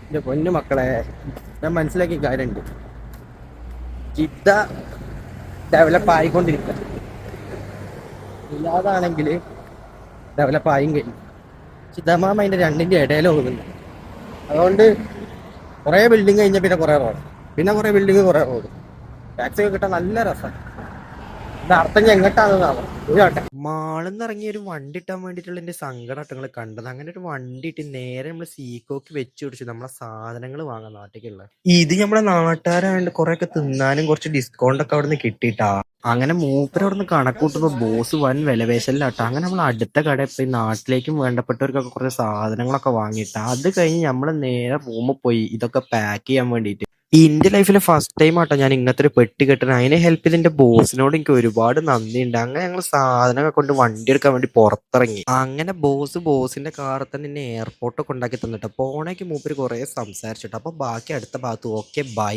എൻ്റെ പൊന്നു മക്കളെ, ഞാൻ മനസ്സിലാക്കിയ കാര്യമുണ്ട്. ജിദ്ദ ഡെവലപ്പ് ആയിക്കൊണ്ടിരിക്കുക. ഇല്ലാതാണെങ്കിൽ ഡെവലപ്പ് ആയും കഴിഞ്ഞു. ചിദമാമ അതിൻ്റെ രണ്ടിൻ്റെ ഇടയിൽ പോകുന്നുണ്ട്. അതുകൊണ്ട് കുറേ ബിൽഡിങ് കഴിഞ്ഞാൽ പിന്നെ കുറേ റോഡ്, പിന്നെ കുറേ ബിൽഡിങ്, കുറേ റോഡ്. ടാക്സി ഒക്കെ കിട്ടാൻ നല്ല രസമാണ്. ഇത് അർത്ഥം എങ്ങോട്ടാണെന്നാണ് ഇതാട്ടെ. മാളിന്ന് ഇറങ്ങി ഒരു വണ്ടി ഇട്ടാൻ വേണ്ടിയിട്ടുള്ള എൻ്റെ സങ്കടമായിട്ട് നിങ്ങൾ കണ്ടത്. അങ്ങനെ ഒരു വണ്ടി ഇട്ട് നേരെ നമ്മൾ സീക്കോക്ക് വെച്ച് പിടിച്ചു നമ്മളെ സാധനങ്ങൾ വാങ്ങാൻ നാട്ടിലുള്ള. ഇത് നമ്മളെ നാട്ടുകാരായതുകൊണ്ട് കുറെ ഒക്കെ തിന്നാനും കുറച്ച് ഡിസ്കൗണ്ട് ഒക്കെ അവിടെ നിന്ന് കിട്ടിയിട്ടാ. അങ്ങനെ മൂപ്പര് അവിടെ നിന്ന് കണക്കൂട്ടുമ്പോ ബോസ് വൻ വിലപേശലിലാട്ടോ. അങ്ങനെ നമ്മൾ അടുത്ത കടയിൽ പോയി നാട്ടിലേക്കും വേണ്ടപ്പെട്ടവർക്കൊക്കെ കുറച്ച് സാധനങ്ങളൊക്കെ വാങ്ങിയിട്ടാ. അത് കഴിഞ്ഞ് നമ്മൾ നേരെ റൂമിൽ പോയി ഇതൊക്കെ പാക്ക് ചെയ്യാൻ വേണ്ടിയിട്ട്. എന്റെ ലൈഫിലെ ഫസ്റ്റ് ടൈം ആട്ടോ ഞാൻ ഇങ്ങനത്തെ ഒരു പെട്ടി കെട്ടണം. അതിനെ ഹെൽപ്പ് ചെയ്ത് എന്റെ ബോസിനോട് എനിക്ക് ഒരുപാട് നന്ദിയുണ്ട്. അങ്ങനെ ഞങ്ങൾ സാധനങ്ങൾ കൊണ്ട് വണ്ടി എടുക്കാൻ വേണ്ടി പുറത്തിറങ്ങി. അങ്ങനെ ബോസിന്റെ കാറിൽ തന്നെ എന്നെ എയർപോർട്ടൊക്കെ ഉണ്ടാക്കി തന്നിട്ട് പോണേക്ക് മൂപ്പര് കുറെ സംസാരിച്ചിട്ട്. അപ്പൊ ബാക്കി അടുത്ത ഭാഗത്ത്. Okay bye.